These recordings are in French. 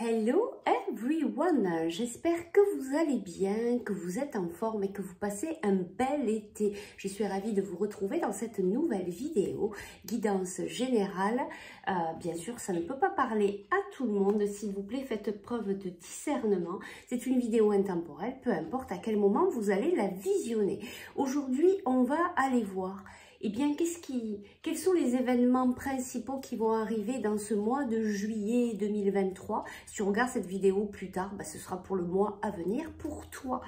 Hello everyone, j'espère que vous allez bien, que vous êtes en forme et que vous passez un bel été. Je suis ravie de vous retrouver dans cette nouvelle vidéo, guidance générale. Bien sûr, ça ne peut pas parler à tout le monde, s'il vous plaît, faites preuve de discernement. C'est une vidéo intemporelle, peu importe à quel moment vous allez la visionner. Aujourd'hui, on va aller voir eh bien, quels sont les événements principaux qui vont arriver dans ce mois de juillet 2023? Si tu regardes cette vidéo plus tard, ce sera pour le mois à venir pour toi.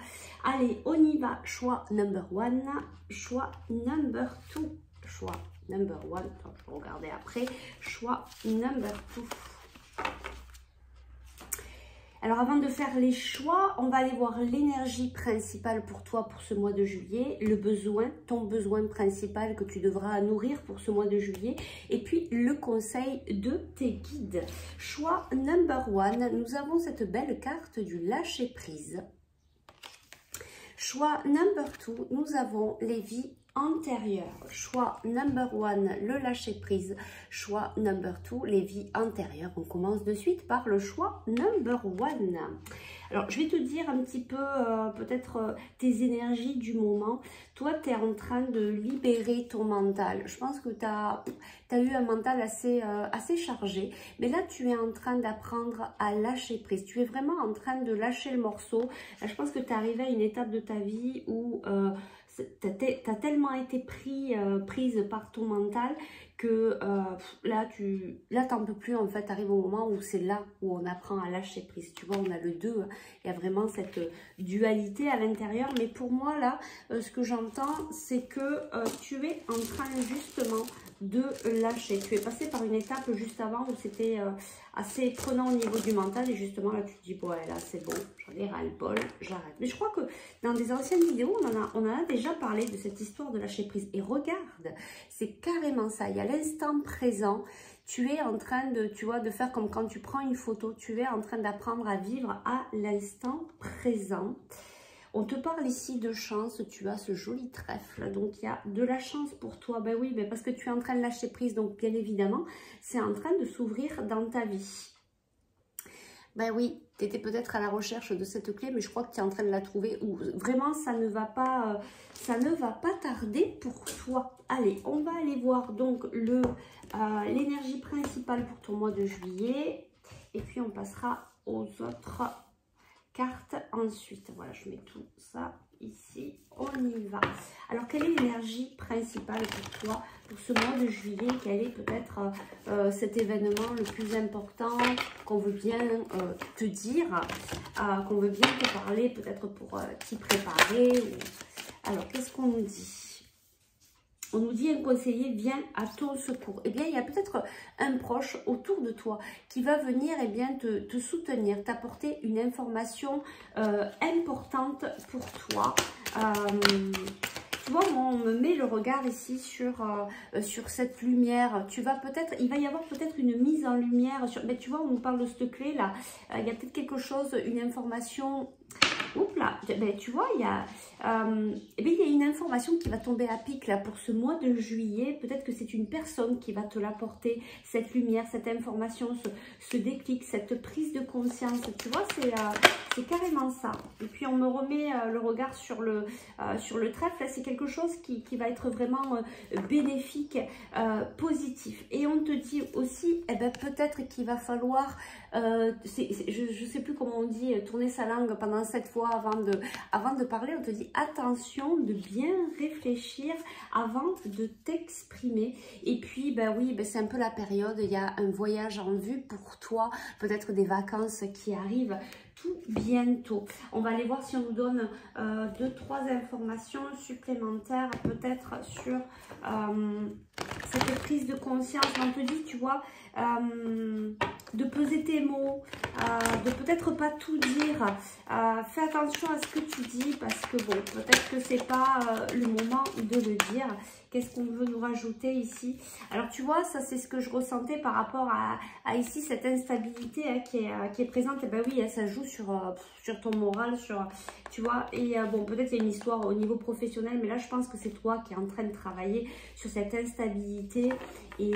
Allez, on y va. Choix number one, choix number two, choix number one. Attends, je vais regarder après. Choix number two. Alors, avant de faire les choix, on va aller voir l'énergie principale pour toi pour ce mois de juillet, le besoin, ton besoin principal que tu devras nourrir pour ce mois de juillet, et puis le conseil de tes guides. Choix number one, nous avons cette belle carte du lâcher-prise. Choix number two, nous avons les vies antérieures. Choix number one, le lâcher prise. Choix number two, les vies antérieures. On commence de suite par le choix number one. Alors, je vais te dire un petit peu peut-être tes énergies du moment. Toi, tu es en train de libérer ton mental. Je pense que tu as eu un mental assez chargé. Mais là, tu es en train d'apprendre à lâcher prise. Tu es vraiment en train de lâcher le morceau. Là, je pense que tu es arrivé à une étape de ta vie où tu as tellement été prise par ton mental que là, t'en peux plus, en fait. Tu arrives au moment où c'est là où on apprend à lâcher prise. Tu vois, on a le 2, hein. Il y a vraiment cette dualité à l'intérieur. Mais pour moi, là, ce que j'entends, c'est que tu es en train justement de lâcher. Tu es passé par une étape juste avant où c'était assez prenant au niveau du mental. Et justement, là, tu te dis, bon, ouais, là, c'est bon, j'en ai ras-le-bol, j'arrête. Mais je crois que dans des anciennes vidéos, on en a déjà parlé de cette histoire de lâcher prise. Et regarde, c'est carrément ça. Il y a l'instant présent. Tu es en train de, tu vois, de faire comme quand tu prends une photo. Tu es en train d'apprendre à vivre à l'instant présent. On te parle ici de chance, tu as ce joli trèfle, donc il y a de la chance pour toi. Ben oui, mais parce que tu es en train de lâcher prise, donc bien évidemment, c'est en train de s'ouvrir dans ta vie. Ben oui, tu étais peut-être à la recherche de cette clé, mais je crois que tu es en train de la trouver. Ou vraiment, ça ne va pas tarder pour toi. Allez, on va aller voir donc l'énergie principale pour ton mois de juillet. Et puis, on passera aux autres carte ensuite. Voilà, je mets tout ça ici, on y va. Alors, quelle est l'énergie principale pour toi pour ce mois de juillet? Quel est peut-être cet événement le plus important qu'on veut bien te dire, qu'on veut bien te parler, peut-être pour t'y préparer Alors, qu'est-ce qu'on nous dit? On nous dit un conseiller vient à ton secours. Eh bien, il y a peut-être un proche autour de toi qui va venir te soutenir, t'apporter une information importante pour toi. Tu vois, on me met le regard ici sur cette lumière. Il va y avoir peut-être une mise en lumière. Mais tu vois, on nous parle de cette clé là. Il y a peut-être quelque chose, une information. Oups là, ben, tu vois, il y a une information qui va tomber à pic là pour ce mois de juillet. Peut-être que c'est une personne qui va te l'apporter, cette lumière, cette information, ce déclic, cette prise de conscience. Tu vois, c'est carrément ça. Et puis on me remet le regard sur le trèfle. C'est quelque chose qui va être vraiment bénéfique, positif. Et on te dit aussi, peut-être qu'il va falloir, je ne sais plus comment on dit, tourner sa langue pendant 7 fois avant de parler. On te dit attention de bien réfléchir avant de t'exprimer. Et puis, oui, c'est un peu la période. Il y a un voyage en vue pour toi, peut-être des vacances qui arrivent tout bientôt. On va aller voir si on nous donne 2-3 informations supplémentaires, peut-être sur cette prise de conscience. On te dit, tu vois, de peser tes mots, de peut-être pas tout dire. Fais attention à ce que tu dis parce que bon, peut-être que c'est pas le moment de le dire. Qu'est-ce qu'on veut nous rajouter ici? Alors tu vois, ça c'est ce que je ressentais par rapport à ici, cette instabilité qui est présente. Et ben oui, ça joue sur ton moral, tu vois. Et bon, peut-être il y a une histoire au niveau professionnel, mais là je pense que c'est toi qui es en train de travailler sur cette instabilité. Et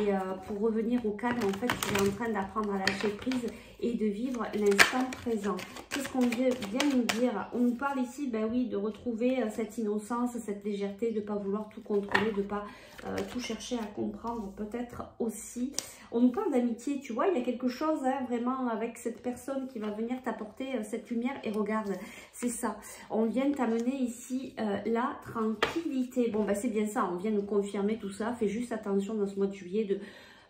pour revenir au calme, en fait, tu es en train d'apprendre à lâcher prise et de vivre l'instant présent. Qu'est-ce qu'on vient nous dire? On nous parle ici, ben oui, de retrouver cette innocence, cette légèreté, de ne pas vouloir tout contrôler, de ne pas tout chercher à comprendre peut-être aussi. On nous parle d'amitié, tu vois, il y a quelque chose hein, vraiment avec cette personne qui va venir t'apporter cette lumière. Et regarde, c'est ça, on vient t'amener ici la tranquillité. Bon, ben c'est bien ça, on vient nous confirmer tout ça. Fais juste attention dans ce mois de juillet,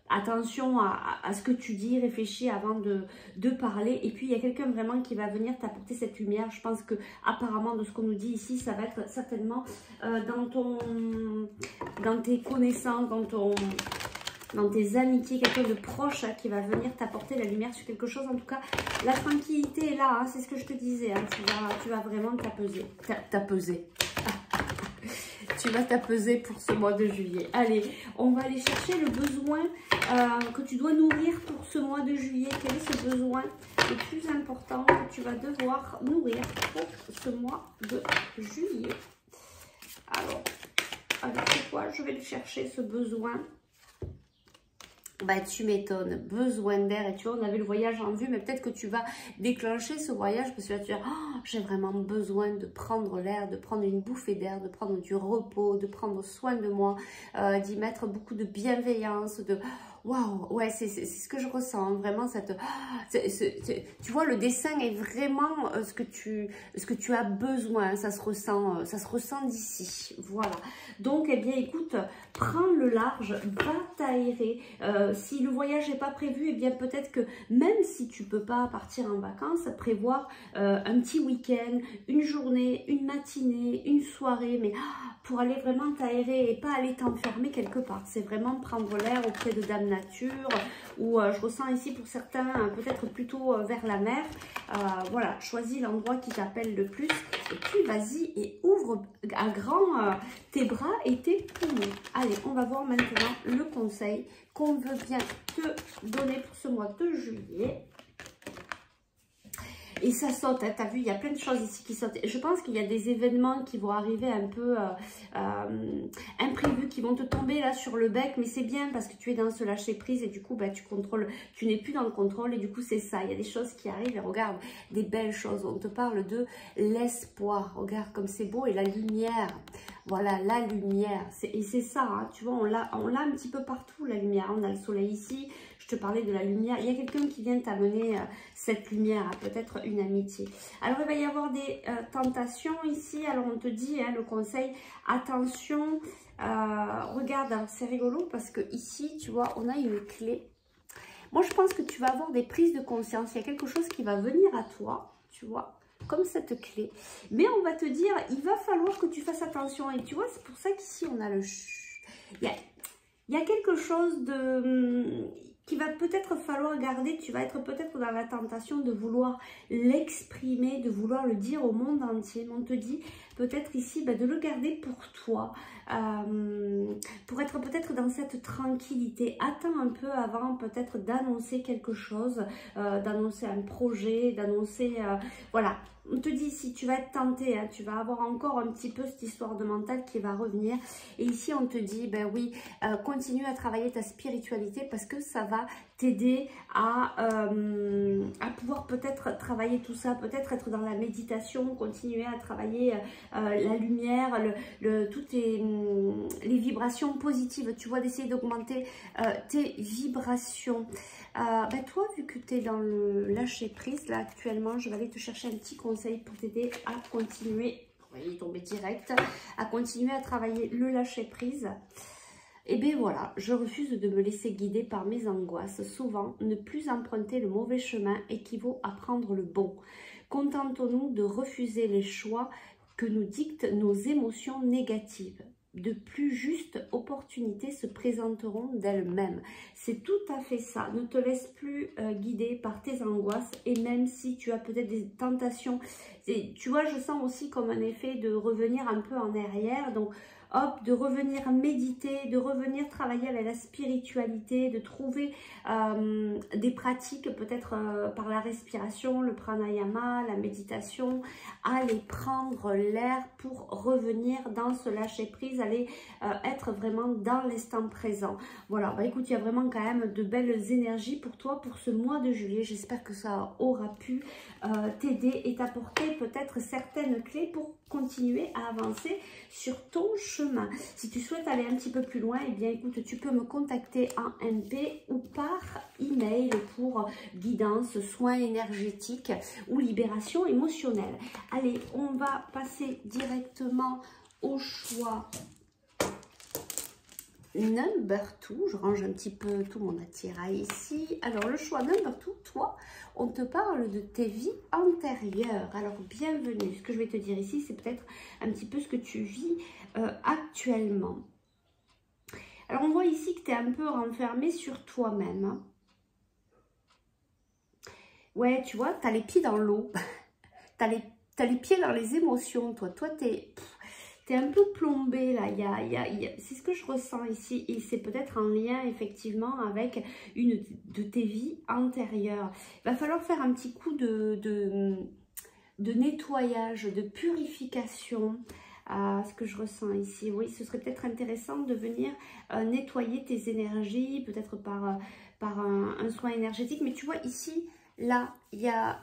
attention à ce que tu dis, réfléchis avant de parler. Et puis il y a quelqu'un vraiment qui va venir t'apporter cette lumière. Je pense que apparemment de ce qu'on nous dit ici, ça va être certainement dans tes connaissances, dans tes amitiés, quelqu'un de proche hein, qui va venir t'apporter la lumière sur quelque chose. En tout cas, la tranquillité est là, hein, c'est ce que je te disais. Hein, tu vas vraiment t'apaiser. Tu vas t'apaiser pour ce mois de juillet. Allez, on va aller chercher le besoin que tu dois nourrir pour ce mois de juillet. Quel est ce besoin le plus important que tu vas devoir nourrir pour ce mois de juillet? Alors, avec quoi je vais le chercher ce besoin? Bah, tu m'étonnes, besoin d'air. Et tu vois, on avait le voyage en vue, mais peut-être que tu vas déclencher ce voyage parce que là, tu vas dire, oh, j'ai vraiment besoin de prendre l'air, de prendre une bouffée d'air, de prendre du repos, de prendre soin de moi, d'y mettre beaucoup de bienveillance, de... Waouh, ouais, c'est ce que je ressens, hein, vraiment cette... tu vois, le dessin est vraiment ce que tu as besoin, ça se ressent d'ici, voilà. Donc, eh bien, écoute, prends le large, va t'aérer. Si le voyage n'est pas prévu, eh bien, peut-être que même si tu ne peux pas partir en vacances, prévoir un petit week-end, une journée, une matinée, une soirée, mais pour aller vraiment t'aérer et pas aller t'enfermer quelque part. C'est vraiment prendre l'air auprès de Dame Nature ou je ressens ici pour certains peut-être plutôt vers la mer. Voilà, choisis l'endroit qui t'appelle le plus et puis vas-y et ouvre à grand tes bras et tes poumons. Allez, on va voir maintenant le conseil qu'on veut bien te donner pour ce mois de juillet. Et ça saute, hein, tu as vu, il y a plein de choses ici qui sautent. Je pense qu'il y a des événements qui vont arriver un peu imprévus, qui vont te tomber là sur le bec. Mais c'est bien parce que tu es dans ce lâcher prise et du coup, bah, tu contrôles, tu n'es plus dans le contrôle. Et du coup, c'est ça, il y a des choses qui arrivent. Et regarde, des belles choses. On te parle de l'espoir. Regarde comme c'est beau et la lumière. Voilà, la lumière. Et c'est ça, hein, tu vois, on l'a un petit peu partout, la lumière. On a le soleil ici. Je te parlais de la lumière. Il y a quelqu'un qui vient t'amener cette lumière, peut-être une amitié. Alors, il va y avoir des tentations ici. Alors, on te dit, hein, le conseil, attention, regarde, alors c'est rigolo parce que ici, tu vois, on a une clé. Moi, je pense que tu vas avoir des prises de conscience. Il y a quelque chose qui va venir à toi, tu vois, comme cette clé. Mais on va te dire, il va falloir que tu fasses attention. Et tu vois, c'est pour ça qu'ici, on a le... Il y a quelque chose de... qui va peut-être falloir garder, tu vas être peut-être dans la tentation de vouloir l'exprimer, de vouloir le dire au monde entier. Mais on te dit peut-être ici bah, de le garder pour toi, pour être peut-être dans cette tranquillité. Attends un peu avant peut-être d'annoncer quelque chose, d'annoncer un projet, d'annoncer... voilà. On te dit ici, tu vas être tenté, hein, tu vas avoir encore un petit peu cette histoire de mental qui va revenir. Et ici, on te dit, ben oui, continue à travailler ta spiritualité parce que ça va t'aider à pouvoir peut-être travailler tout ça, peut-être être dans la méditation, continuer à travailler la lumière, toutes les vibrations positives, tu vois, d'essayer d'augmenter tes vibrations. Ben toi, vu que tu es dans le lâcher prise, là actuellement, je vais aller te chercher un petit conseil pour t'aider à continuer, il est tombé direct, à continuer à travailler le lâcher prise. Et bien voilà, je refuse de me laisser guider par mes angoisses. Souvent, ne plus emprunter le mauvais chemin équivaut à prendre le bon. Contentons-nous de refuser les choix que nous dictent nos émotions négatives. De plus justes opportunités se présenteront d'elles-mêmes. C'est tout à fait ça. Ne te laisse plus guider par tes angoisses et même si tu as peut-être des tentations. Tu vois, je sens aussi comme un effet de revenir un peu en arrière. Donc, hop, de revenir méditer, de revenir travailler avec la spiritualité, de trouver des pratiques peut-être par la respiration, le pranayama, la méditation, aller prendre l'air pour revenir dans ce lâcher prise, aller être vraiment dans l'instant présent. Voilà, bah écoute, il y a vraiment quand même de belles énergies pour toi pour ce mois de juillet. J'espère que ça aura pu t'aider et t'apporter peut-être certaines clés pour continuer à avancer sur ton chemin. Si tu souhaites aller un petit peu plus loin, eh bien écoute, tu peux me contacter en MP ou par email pour guidance, soins énergétiques ou libération émotionnelle. Allez, on va passer directement au choix number 2, je range un petit peu tout mon attirail ici. Alors le choix number 2, toi, on te parle de tes vies antérieures. Alors bienvenue, ce que je vais te dire ici, c'est peut-être un petit peu ce que tu vis actuellement. Alors on voit ici que tu es un peu renfermé sur toi-même. Hein. Ouais, tu vois, tu as les pieds dans l'eau, tu as les pieds dans les émotions, toi. Toi, tu es... T'es un peu plombé là, c'est ce que je ressens ici et c'est peut-être en lien effectivement avec une de tes vies antérieures. Il va falloir faire un petit coup de nettoyage, de purification, ce que je ressens ici. Oui, ce serait peut-être intéressant de venir nettoyer tes énergies, peut-être par un soin énergétique. Mais tu vois ici, là, il y a...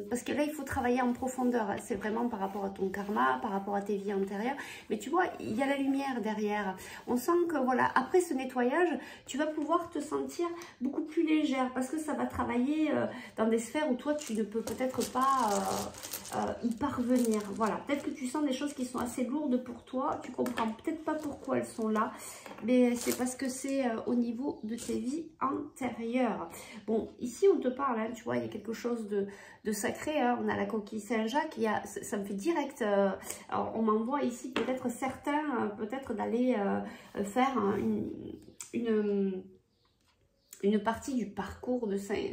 parce que là, il faut travailler en profondeur. C'est vraiment par rapport à ton karma, par rapport à tes vies antérieures. Mais tu vois, il y a la lumière derrière. On sent que, voilà, après ce nettoyage, tu vas pouvoir te sentir beaucoup plus légère. Parce que ça va travailler dans des sphères où toi, tu ne peux peut-être pas y parvenir. Voilà, peut-être que tu sens des choses qui sont assez lourdes pour toi. Tu comprends peut-être pas pourquoi elles sont là. Mais c'est parce que c'est au niveau de tes vies antérieures. Bon, ici, on te parle, hein, tu vois, il y a quelque chose de sacré, hein. On a la coquille Saint-Jacques, ça me fait direct, alors on m'envoie ici peut-être certains, peut-être d'aller faire une partie du parcours de Saint-Jacques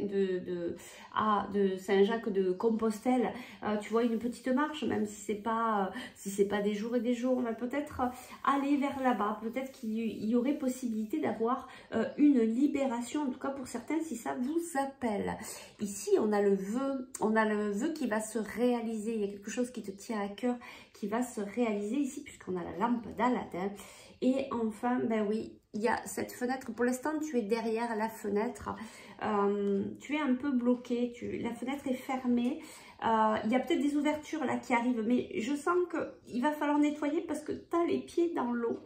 de Compostelle, tu vois, une petite marche, même si c'est pas des jours et des jours, mais peut-être aller vers là-bas, peut-être qu'il y aurait possibilité d'avoir une libération, en tout cas pour certains, si ça vous appelle. Ici, on a le vœu qui va se réaliser, il y a quelque chose qui te tient à cœur, qui va se réaliser ici, puisqu'on a la lampe d'Aladin. Et enfin, ben oui, il y a cette fenêtre. Pour l'instant, tu es derrière la fenêtre. Tu es un peu bloqué. La fenêtre est fermée. Il y a peut-être des ouvertures là qui arrivent. Mais je sens qu'il va falloir nettoyer parce que tu as les pieds dans l'eau.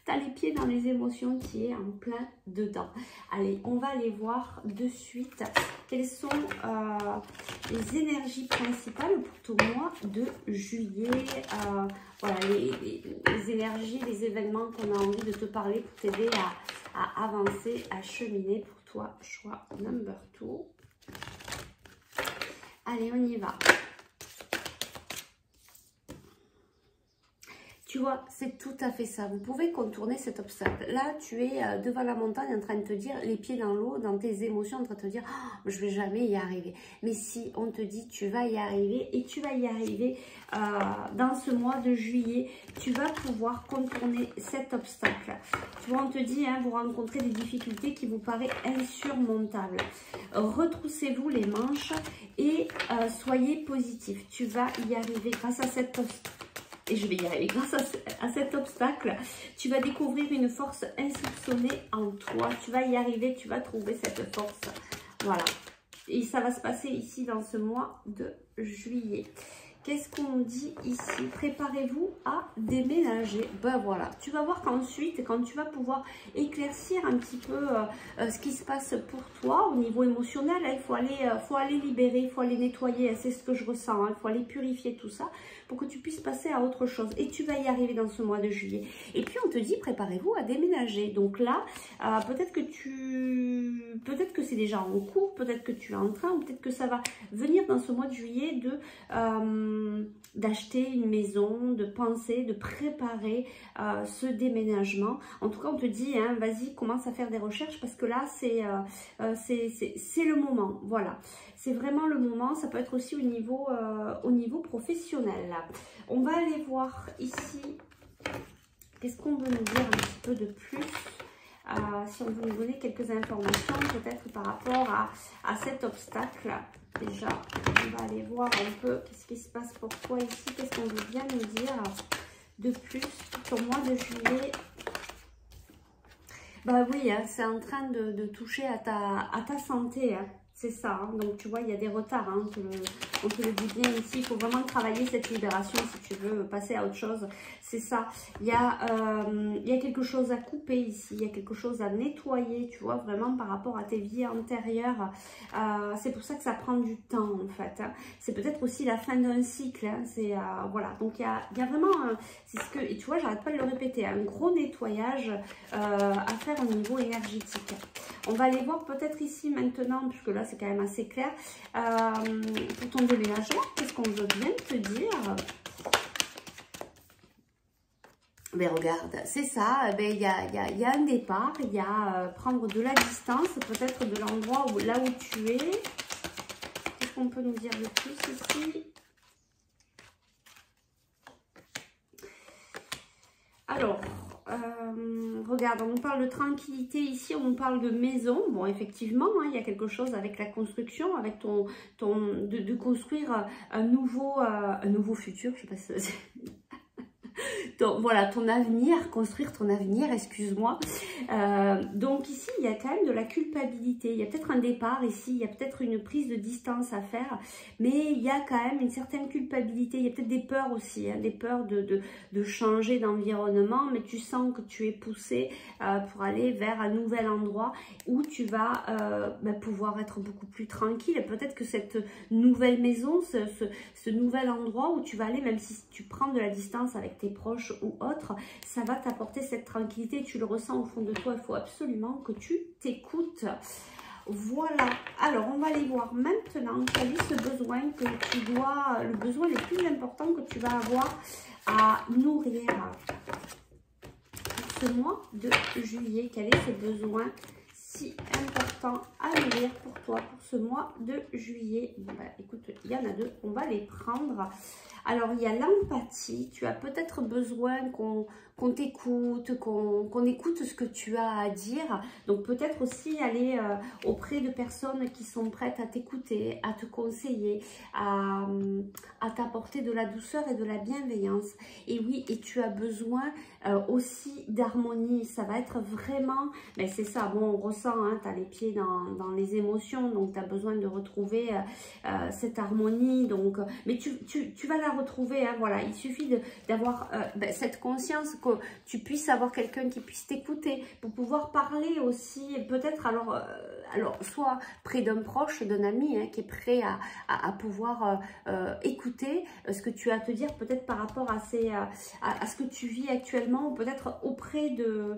Tu as les pieds dans les émotions qui est en plein dedans. Allez, on va aller voir de suite quelles sont les énergies principales pour ton mois de juillet. Voilà, les énergies, les événements qu'on a envie de te parler pour t'aider à avancer, à cheminer pour toi. Choix number 2. Allez, on y va. Tu vois, c'est tout à fait ça. Vous pouvez contourner cet obstacle. Là, tu es devant la montagne en train de te dire, les pieds dans l'eau, dans tes émotions, en train de te dire, oh, je vais jamais y arriver. Mais si on te dit, tu vas y arriver, et tu vas y arriver dans ce mois de juillet, tu vas pouvoir contourner cet obstacle. Tu vois, on te dit, hein, vous rencontrez des difficultés qui vous paraissent insurmontables. Retroussez-vous les manches et soyez positif. Tu vas y arriver grâce à cet obstacle. Et je vais y arriver grâce à cet obstacle. Tu vas découvrir une force insoupçonnée en toi. Tu vas y arriver, tu vas trouver cette force. Voilà. Et ça va se passer ici dans ce mois de juillet. Qu'est-ce qu'on dit ici? Préparez-vous à déménager. Ben voilà, tu vas voir qu'ensuite, quand tu vas pouvoir éclaircir un petit peu ce qui se passe pour toi au niveau émotionnel, hein, il faut aller libérer, il faut aller nettoyer, hein, c'est ce que je ressens, hein, il faut aller purifier tout ça pour que tu puisses passer à autre chose. Et tu vas y arriver dans ce mois de juillet. Et puis on te dit, préparez-vous à déménager. Donc là, peut-être que c'est déjà en cours, peut-être que tu es en train, ou peut-être que ça va venir dans ce mois de juillet d'acheter une maison, de penser, de préparer ce déménagement. En tout cas, on te dit, hein, vas-y, commence à faire des recherches parce que là, c'est le moment. Voilà, c'est vraiment le moment. Ça peut être aussi au niveau professionnel. On va aller voir ici Qu'est-ce qu'on veut nous dire un petit peu de plus? Si on veut nous donner quelques informations, peut-être par rapport à cet obstacle. Déjà, on va aller voir un peu qu'est-ce qui se passe pour toi ici. Qu'est-ce qu'on veut bien nous dire de plus pour ton mois de juillet? Bah oui, hein, c'est en train de toucher à ta santé. Hein. C'est ça. Hein. Donc, tu vois, il y a des retards. Hein, on te le dit bien ici. Il faut vraiment travailler cette libération si tu veux passer à autre chose. C'est ça. Il y a quelque chose à couper ici. Il y a quelque chose à nettoyer, tu vois, vraiment par rapport à tes vies antérieures. C'est pour ça que ça prend du temps, en fait. Hein. C'est peut-être aussi la fin d'un cycle. Hein. C'est voilà. Donc, il y a vraiment... c'est ce que... Et tu vois, j'arrête pas de le répéter. Un gros nettoyage à faire au niveau énergétique. On va aller voir peut-être ici maintenant, puisque là, c'est quand même assez clair. Pour ton déménagement, qu'est-ce qu'on veut bien te dire? Mais regarde, c'est ça, il y a un départ, il y a prendre de la distance, peut-être de l'endroit là où tu es. Qu'est-ce qu'on peut nous dire de plus ici? Alors, regarde, on nous parle de tranquillité ici, on nous parle de maison. Bon, effectivement, hein, il y a quelque chose avec la construction, avec de construire un nouveau futur. Je sais pas si donc, voilà, ton avenir, construire ton avenir, excuse-moi. Donc ici, il y a quand même de la culpabilité. Il y a peut-être un départ ici, il y a peut-être une prise de distance à faire. Mais il y a quand même une certaine culpabilité. Il y a peut-être des peurs aussi, hein, des peurs de changer d'environnement. Mais tu sens que tu es poussé pour aller vers un nouvel endroit où tu vas pouvoir être beaucoup plus tranquille. Peut-être que cette nouvelle maison, ce nouvel endroit où tu vas aller, même si tu prends de la distance avec tes proches ou autres, ça va t'apporter cette tranquillité, tu le ressens au fond de toi, il faut absolument que tu t'écoutes. Voilà, alors on va aller voir maintenant quel est ce besoin que tu dois, le besoin le plus important que tu vas avoir à nourrir pour ce mois de juillet. Quel est ce besoin si important à nourrir pour toi pour ce mois de juillet? Bon, bah, écoute, il y en a deux, on va les prendre. Alors, il y a l'empathie. Tu as peut-être besoin qu'on t'écoute, qu'on écoute ce que tu as à dire. Donc, peut-être aussi aller auprès de personnes qui sont prêtes à t'écouter, à te conseiller, à t'apporter de la douceur et de la bienveillance. Et oui, et tu as besoin aussi d'harmonie. Ça va être vraiment... Mais c'est ça, bon, on ressent, hein, tu as les pieds dans les émotions, donc tu as besoin de retrouver cette harmonie. Donc, mais tu vas la retrouver, hein, voilà. Il suffit d'avoir cette conscience que tu puisses avoir quelqu'un qui puisse t'écouter pour pouvoir parler aussi, peut-être alors soit près d'un proche, d'un ami, hein, qui est prêt à pouvoir écouter ce que tu as à te dire, peut-être par rapport à ce que tu vis actuellement, ou peut-être auprès de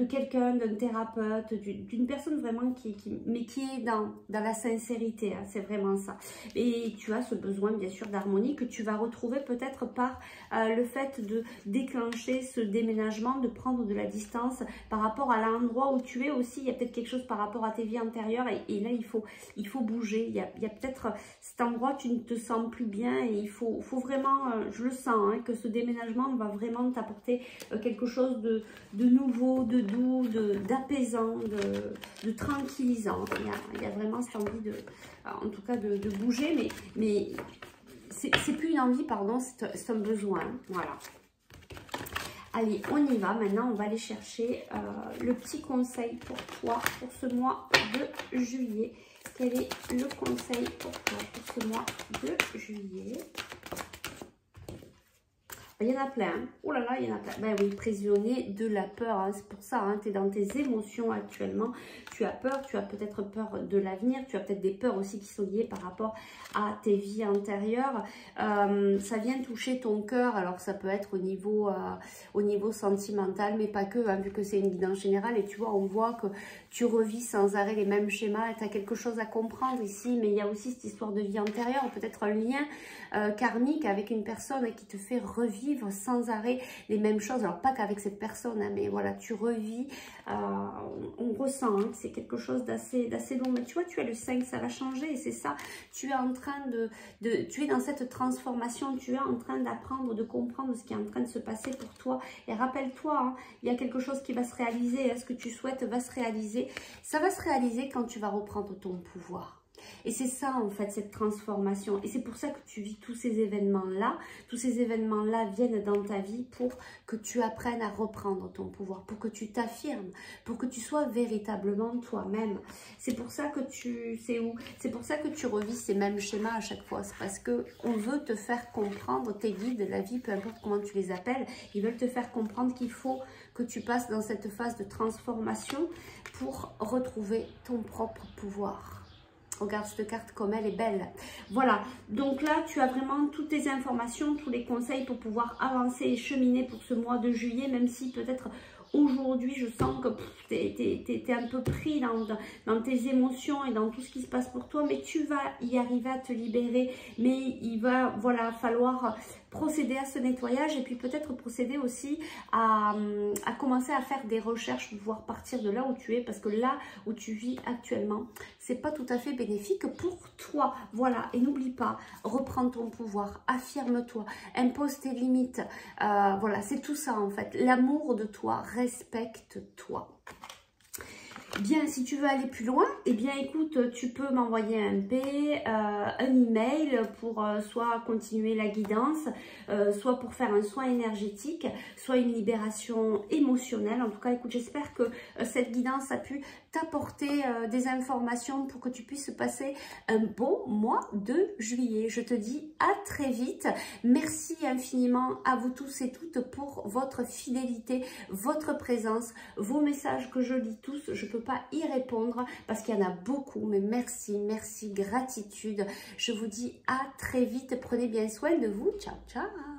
quelqu'un, d'un thérapeute, d'une personne vraiment qui est dans la sincérité, hein, c'est vraiment ça. Et tu as ce besoin bien sûr d'harmonie que tu vas retrouver peut-être par le fait de déclencher ce déménagement, de prendre de la distance par rapport à l'endroit où tu es aussi. Il y a peut-être quelque chose par rapport à tes vies antérieures et là il faut bouger. Il y a peut-être cet endroit tu ne te sens plus bien et il faut vraiment, je le sens, hein, que ce déménagement va vraiment t'apporter quelque chose de nouveau, de doux, d'apaisant, de tranquillisant. Il y a vraiment cette envie en tout cas de bouger, mais c'est plus une envie, pardon, c'est un besoin. Voilà. Allez, on y va. Maintenant, on va aller chercher le petit conseil pour toi pour ce mois de juillet. Quel est le conseil pour toi pour ce mois de juillet? Il y en a plein. Oh là là, il y en a plein. Ben oui, prisonnier de la peur. Hein. C'est pour ça, hein, tu es dans tes émotions actuellement. Tu as peur, tu as peut-être peur de l'avenir. Tu as peut-être des peurs aussi qui sont liées par rapport à tes vies antérieures. Ça vient toucher ton cœur. Alors, ça peut être au niveau sentimental, mais pas que, hein, vu que c'est une guidance générale. Et tu vois, on voit que tu revis sans arrêt les mêmes schémas. Tu as quelque chose à comprendre ici, mais il y a aussi cette histoire de vie antérieure. Peut-être un lien karmique avec une personne qui te fait revivre revivre sans arrêt les mêmes choses. Alors pas qu'avec cette personne, hein, mais voilà, tu revis, on ressent hein, que c'est quelque chose d'assez long. Mais tu vois, tu as le 5, ça va changer et c'est ça. Tu es en train tu es dans cette transformation, tu es en train d'apprendre, de comprendre ce qui est en train de se passer pour toi. Et rappelle-toi, hein, il y a quelque chose qui va se réaliser, hein, ce que tu souhaites va se réaliser. Ça va se réaliser quand tu vas reprendre ton pouvoir. Et c'est ça en fait, cette transformation. Et c'est pour ça que tu vis tous ces événements-là. Tous ces événements-là viennent dans ta vie pour que tu apprennes à reprendre ton pouvoir, pour que tu t'affirmes, pour que tu sois véritablement toi-même. C'est pour ça que c'est pour ça que tu revis ces mêmes schémas à chaque fois. C'est parce qu'on veut te faire comprendre, tes guides, la vie, peu importe comment tu les appelles, ils veulent te faire comprendre qu'il faut que tu passes dans cette phase de transformation pour retrouver ton propre pouvoir. Regarde cette carte comme elle est belle. Voilà, donc là, tu as vraiment toutes tes informations, tous les conseils pour pouvoir avancer et cheminer pour ce mois de juillet, même si peut-être aujourd'hui, je sens que tu es un peu pris dans tes émotions et dans tout ce qui se passe pour toi, mais tu vas y arriver à te libérer. Mais il va voilà, falloir procéder à ce nettoyage et puis peut-être procéder aussi à commencer à faire des recherches pour pouvoir partir de là où tu es, parce que là où tu vis actuellement, c'est pas tout à fait bénéfique pour toi. Voilà, et n'oublie pas, reprends ton pouvoir, affirme-toi, impose tes limites. Voilà, c'est tout ça en fait. L'amour de toi, respecte-toi. Bien, si tu veux aller plus loin, eh bien écoute, tu peux m'envoyer un MP, un email pour soit continuer la guidance, soit pour faire un soin énergétique, soit une libération émotionnelle. En tout cas, écoute, j'espère que cette guidance a pu t'apporter des informations pour que tu puisses passer un bon mois de juillet. Je te dis à très vite. Merci infiniment à vous tous et toutes pour votre fidélité, votre présence, vos messages que je lis tous. Je ne peux pas y répondre parce qu'il y en a beaucoup, mais merci, merci, gratitude. Je vous dis à très vite. Prenez bien soin de vous. Ciao, ciao.